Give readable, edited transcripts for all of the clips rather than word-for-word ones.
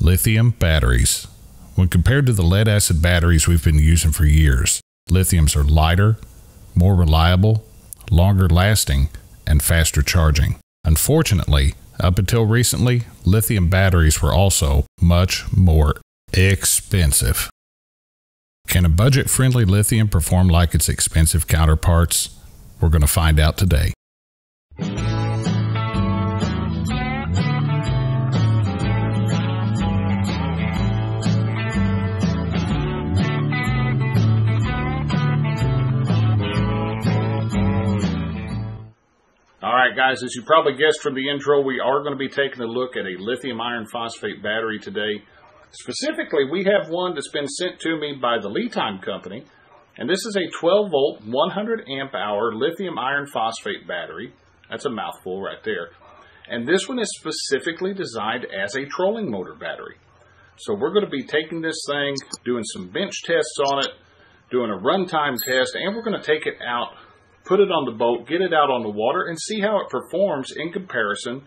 Lithium batteries. When compared to the lead acid batteries we've been using for years, lithiums are lighter, more reliable, longer lasting, and faster charging. Unfortunately, up until recently, lithium batteries were also much more expensive. Can a budget-friendly lithium perform like its expensive counterparts? We're going to find out today. Alright guys, as you probably guessed from the intro, we are going to be taking a look at a lithium iron phosphate battery today. Specifically, we have one that's been sent to me by the LiTime company, and this is a 12 volt 100 amp hour lithium iron phosphate battery. That's a mouthful right there. And this one is specifically designed as a trolling motor battery. So we're going to be taking this thing, doing some bench tests on it, doing a runtime test, and we're going to take it out, put it on the boat, get it out on the water, and see how it performs in comparison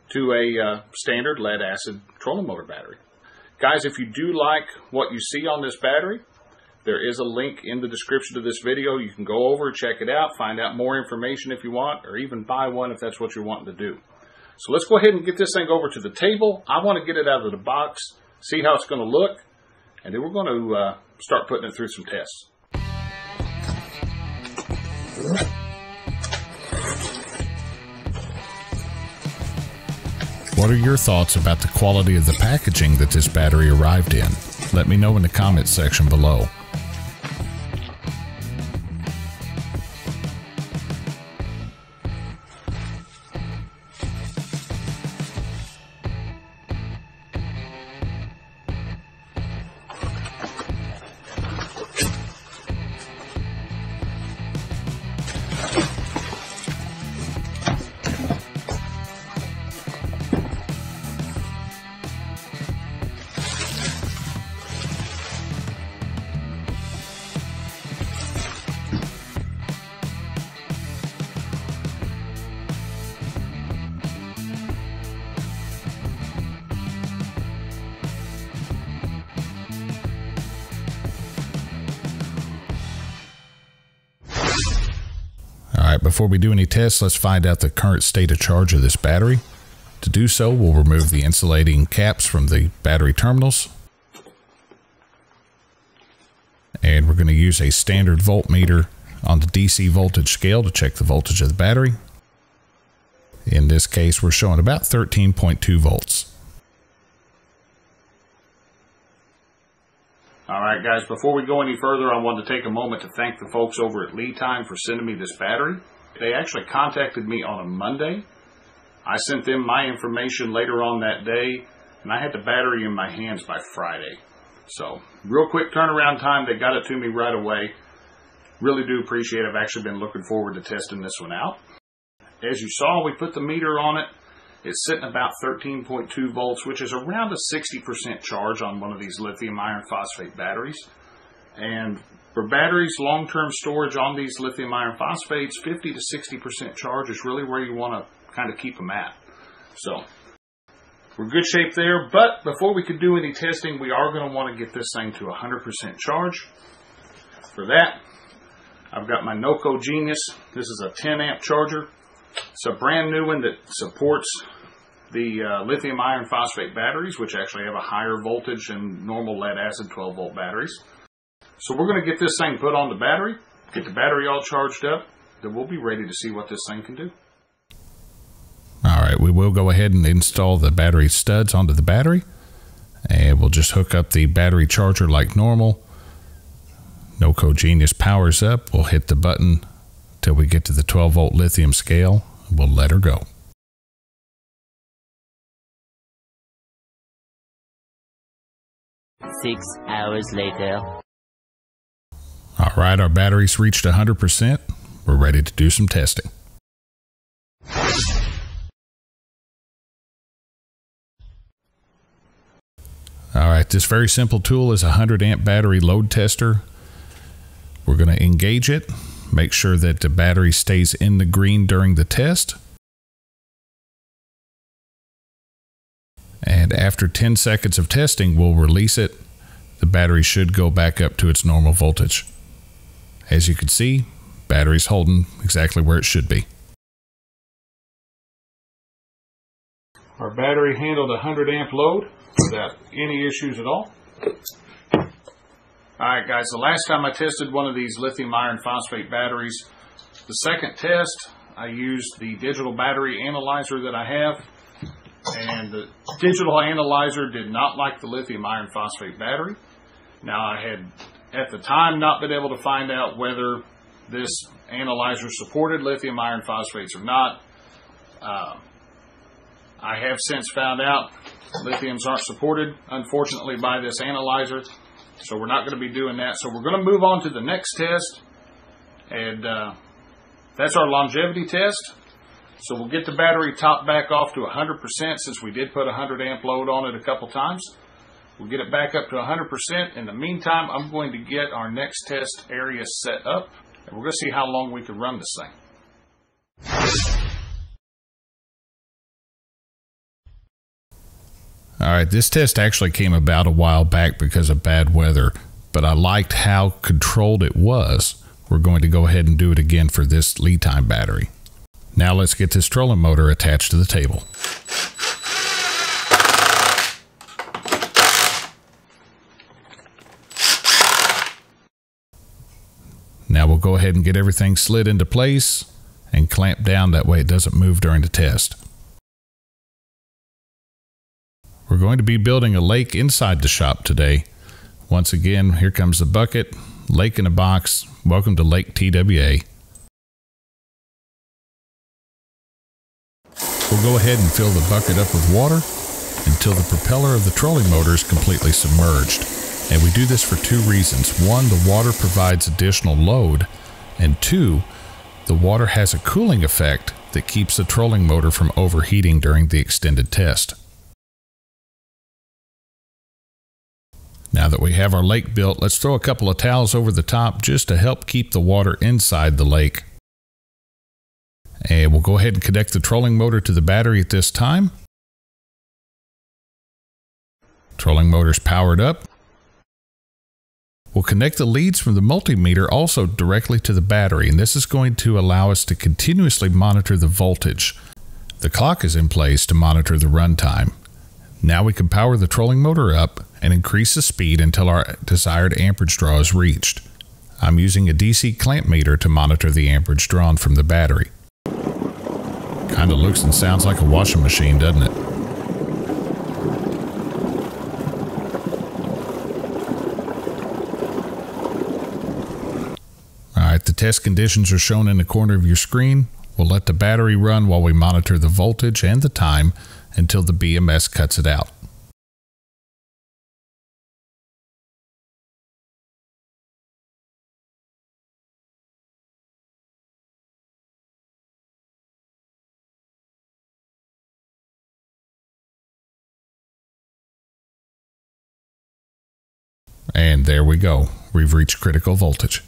to a standard lead acid trolling motor battery. Guys, if you do like what you see on this battery, there is a link in the description of this video. You can go over, check it out, find out more information if you want, or even buy one if that's what you're wanting to do. So let's go ahead and get this thing over to the table. I want to get it out of the box, see how it's going to look, and then we're going to start putting it through some tests. What are your thoughts about the quality of the packaging that this battery arrived in? Let me know in the comments section below. Alright, before we do any tests, let's find out the current state of charge of this battery. To do so, we'll remove the insulating caps from the battery terminals. And we're going to use a standard voltmeter on the DC voltage scale to check the voltage of the battery. In this case, we're showing about 13.2 volts. Alright guys, before we go any further, I want to take a moment to thank the folks over at LiTime for sending me this battery. They actually contacted me on a Monday. I sent them my information later on that day, and I had the battery in my hands by Friday. So, real quick turnaround time, they got it to me right away. Really do appreciate it. I've actually been looking forward to testing this one out. As you saw, we put the meter on it. It's sitting about 13.2 volts, which is around a 60% charge on one of these lithium iron phosphate batteries. And for batteries, long-term storage on these lithium iron phosphates, 50 to 60% charge is really where you want to kind of keep them at. So, we're in good shape there, but before we can do any testing, we are going to want to get this thing to 100% charge. For that, I've got my Noco Genius. This is a 10 amp charger. It's a brand new one that supports the lithium iron phosphate batteries, which actually have a higher voltage than normal lead acid 12 volt batteries. So we're going to get this thing put on the battery, get the battery all charged up, then we'll be ready to see what this thing can do. Alright, we will go ahead and install the battery studs onto the battery, and we'll just hook up the battery charger like normal. Noco Genius powers up. We'll hit the button till we get to the 12 volt lithium scale. We'll let her go. Six hours later. Alright, our battery's reached 100%. We're ready to do some testing. Alright, this very simple tool is a 100 amp battery load tester. We're going to engage it, make sure that the battery stays in the green during the test. And after 10 seconds of testing, we'll release it. The battery should go back up to its normal voltage. As you can see, battery's holding exactly where it should be. Our battery handled a 100 amp load without any issues at all. Alright guys, the last time I tested one of these lithium iron phosphate batteries, the second test, I used the digital battery analyzer that I have, and the digital analyzer did not like the lithium iron phosphate battery. Now I had at the time not been able to find out whether this analyzer supported lithium iron phosphates or not. I have since found out lithiums aren't supported, unfortunately, by this analyzer, so we're not going to be doing that. So we're going to move on to the next test, and that's our longevity test. So we'll get the battery topped back off to 100% since we did put a 100 amp load on it a couple times. We'll get it back up to 100%. In the meantime, I'm going to get our next test area set up, and we're going to see how long we can run this thing. Alright, this test actually came about a while back because of bad weather, but I liked how controlled it was. We're going to go ahead and do it again for this LiTime battery. Now let's get this trolling motor attached to the table. Now we'll go ahead and get everything slid into place and clamp down, that way it doesn't move during the test. We're going to be building a lake inside the shop today. Once again, here comes the bucket, lake in a box. Welcome to Lake TWA. We'll go ahead and fill the bucket up with water until the propeller of the trolling motor is completely submerged. And we do this for two reasons. One, the water provides additional load, and two, the water has a cooling effect that keeps the trolling motor from overheating during the extended test. Now that we have our lake built, let's throw a couple of towels over the top just to help keep the water inside the lake. And we'll go ahead and connect the trolling motor to the battery at this time. Trolling motor's powered up. We'll connect the leads from the multimeter also directly to the battery, and this is going to allow us to continuously monitor the voltage. The clock is in place to monitor the runtime. Now we can power the trolling motor up and increase the speed until our desired amperage draw is reached. I'm using a DC clamp meter to monitor the amperage drawn from the battery. Kinda looks and sounds like a washing machine, doesn't it? Alright, the test conditions are shown in the corner of your screen. We'll let the battery run while we monitor the voltage and the time until the BMS cuts it out. And there we go. We've reached critical voltage.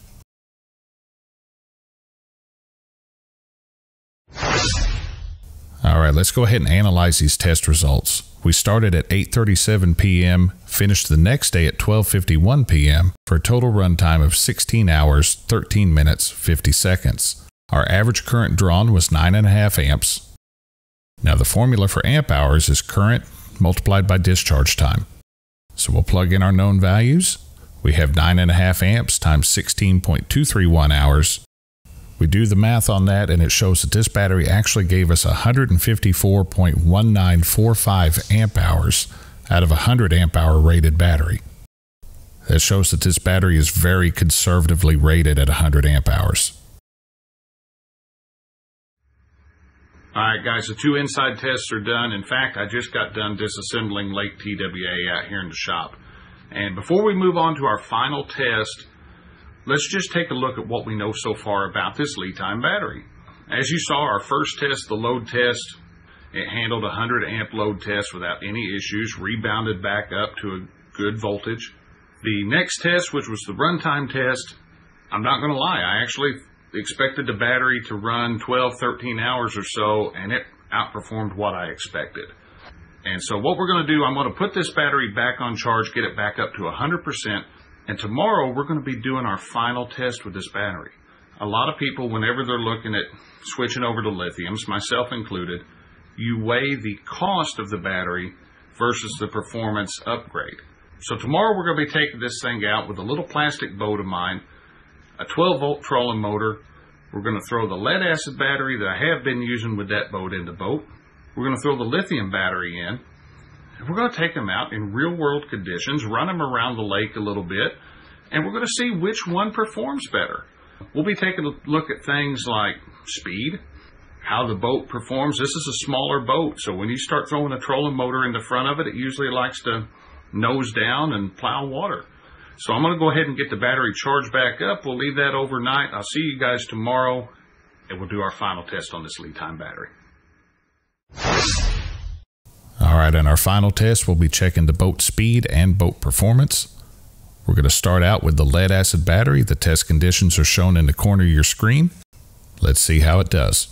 Alright, let's go ahead and analyze these test results. We started at 8:37 p.m., finished the next day at 12:51 p.m. for a total runtime of 16 hours, 13 minutes, 50 seconds. Our average current drawn was 9.5 amps. Now the formula for amp hours is current multiplied by discharge time. So we'll plug in our known values. We have 9.5 amps times 16.231 hours. We do the math on that and it shows that this battery actually gave us 154.1945 amp hours out of a 100 amp hour rated battery. That shows that this battery is very conservatively rated at 100 amp hours. Alright guys, the two inside tests are done. In fact, I just got done disassembling Lake TWA out here in the shop. And before we move on to our final test, let's just take a look at what we know so far about this LiTime battery. As you saw, our first test, the load test, it handled a 100 amp load test without any issues, rebounded back up to a good voltage. The next test, which was the runtime test, I'm not going to lie, I actually expected the battery to run 12, 13 hours or so, and it outperformed what I expected. And so what we're going to do, I'm going to put this battery back on charge, get it back up to 100%, and tomorrow we're going to be doing our final test with this battery. A lot of people, whenever they're looking at switching over to lithiums, myself included, you weigh the cost of the battery versus the performance upgrade. So tomorrow we're going to be taking this thing out with a little plastic boat of mine, a 12-volt trolling motor. We're going to throw the lead-acid battery that I have been using with that boat in the boat. We're going to throw the lithium battery in. And we're going to take them out in real-world conditions, run them around the lake a little bit, and we're going to see which one performs better. We'll be taking a look at things like speed, how the boat performs. This is a smaller boat, so when you start throwing a trolling motor in the front of it, it usually likes to nose down and plow water. So I'm going to go ahead and get the battery charged back up. We'll leave that overnight. I'll see you guys tomorrow, and we'll do our final test on this LiTime battery. All right, in our final test, we'll be checking the boat speed and boat performance. We're going to start out with the lead-acid battery. The test conditions are shown in the corner of your screen. Let's see how it does.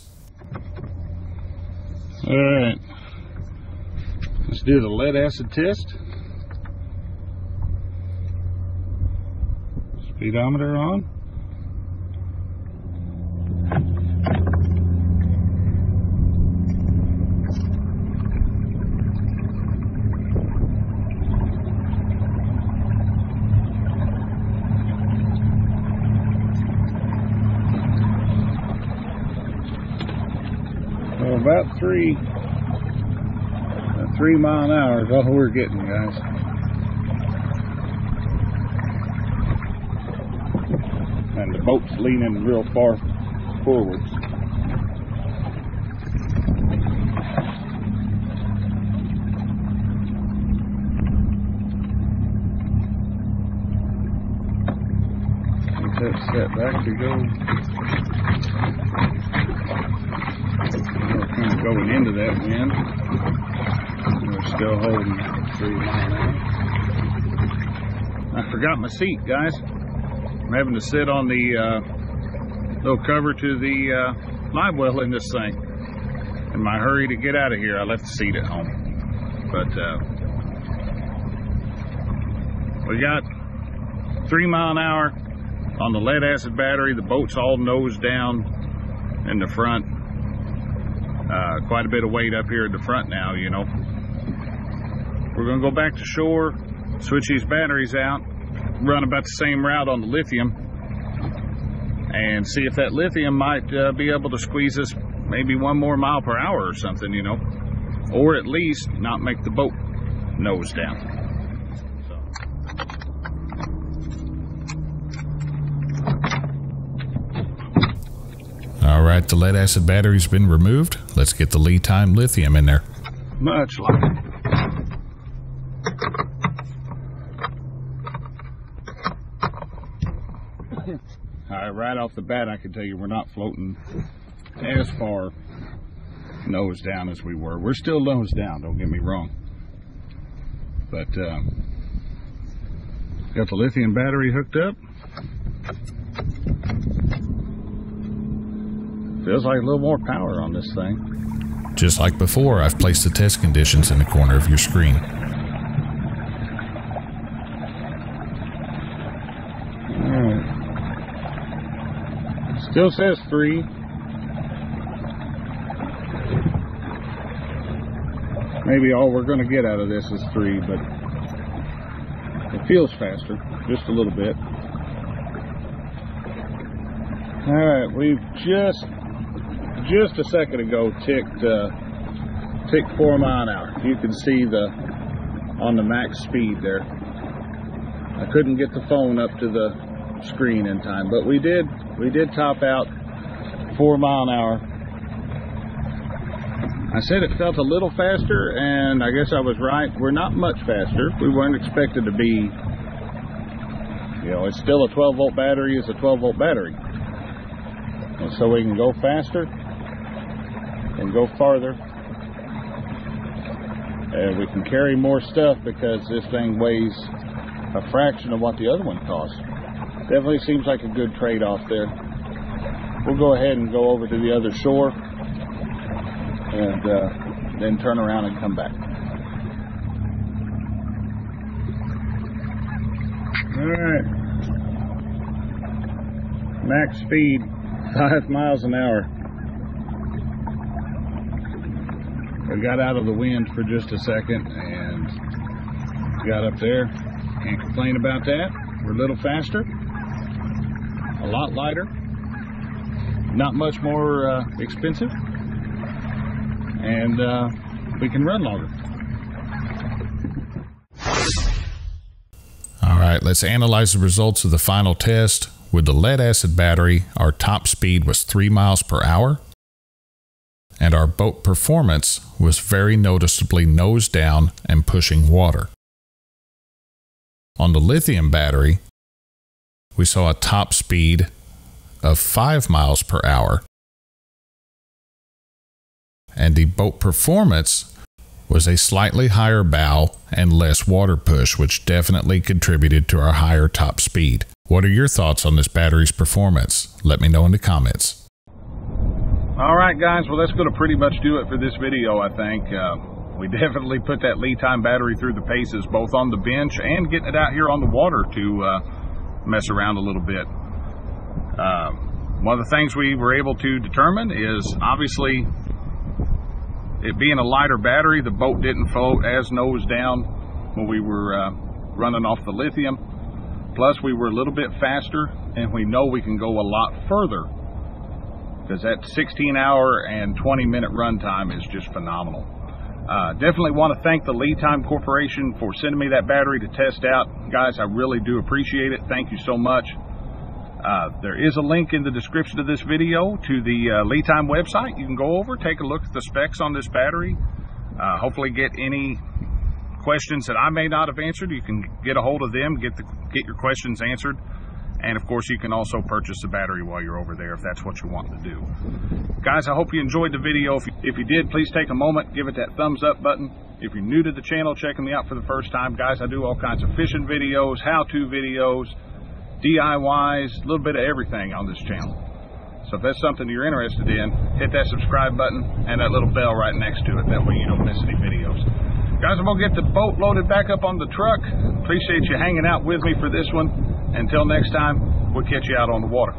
All right, let's do the lead-acid test. Speedometer on. So about 3 miles an hour is all we're getting, guys. And the boat's leaning real far forwards. Get that set back to go. We're kind of going into that wind. We're still holding 3 miles an hour. I forgot my seat, guys. I'm having to sit on the little cover to the live well in this thing. In my hurry to get out of here, I left the seat at home. But we got 3 miles an hour on the lead-acid battery. The boat's all nose down in the front. Quite a bit of weight up here in the front now, you know. We're going to go back to shore, switch these batteries out, run about the same route on the lithium, and see if that lithium might be able to squeeze us maybe 1 more mile per hour or something, you know, or at least not make the boat nose down. All right, the lead-acid battery's been removed. Let's get the LiTime lithium in there. Much like it. All right, right off the bat, I can tell you we're not floating as far nose down as we were. We're still nose down, don't get me wrong. But got the lithium battery hooked up. Feels like a little more power on this thing. Just like before, I've placed the test conditions in the corner of your screen. Alright. Still says 3. Maybe all we're going to get out of this is 3, but it feels faster, just a little bit. Alright, we've just a second ago ticked 4 miles an hour. You can see on the max speed there. I couldn't get the phone up to the screen in time, but we did top out 4 miles an hour. I said it felt a little faster, and I guess I was right. We're not much faster. We weren't expected to be, you know, it's still a 12-volt battery. It's a 12-volt battery. And so we can go faster and go farther, and we can carry more stuff because this thing weighs a fraction of what the other one costs. Definitely seems like a good trade-off there. We'll go ahead and go over to the other shore and then turn around and come back. Alright. Max speed, 5 miles an hour. We got out of the wind for just a second and got up there. Can't complain about that. We're a little faster, a lot lighter, not much more expensive, and we can run longer. All right, let's analyze the results of the final test. With the lead acid battery, our top speed was 3 miles per hour, and our boat performance was very noticeably nose down and pushing water. On the lithium battery, we saw a top speed of 5 miles per hour, and the boat performance was a slightly higher bow and less water push, which definitely contributed to our higher top speed. What are your thoughts on this battery's performance? Let me know in the comments. Alright guys, well that's going to pretty much do it for this video, I think. We definitely put that LiTime battery through the paces, both on the bench and getting it out here on the water to mess around a little bit. One of the things we were able to determine is, obviously, it being a lighter battery, the boat didn't float as nose down when we were running off the lithium. Plus, we were a little bit faster, and we know we can go a lot further, because that 16-hour and 20-minute run time is just phenomenal. Definitely want to thank the LiTime Corporation for sending me that battery to test out. Guys, I really do appreciate it. Thank you so much. There is a link in the description of this video to the LiTime website. You can go over, take a look at the specs on this battery. Hopefully get any questions that I may not have answered. You can get a hold of them, get your questions answered. And of course, you can also purchase the battery while you're over there if that's what you want to do. Guys, I hope you enjoyed the video. If you did, please take a moment, give it that thumbs up button. If you're new to the channel, checking me out for the first time, guys, I do all kinds of fishing videos, how-to videos, DIYs, a little bit of everything on this channel. So if that's something you're interested in, hit that subscribe button and that little bell right next to it. That way you don't miss any videos. Guys, I'm going to get the boat loaded back up on the truck. Appreciate you hanging out with me for this one. Until next time, we'll catch you out on the water.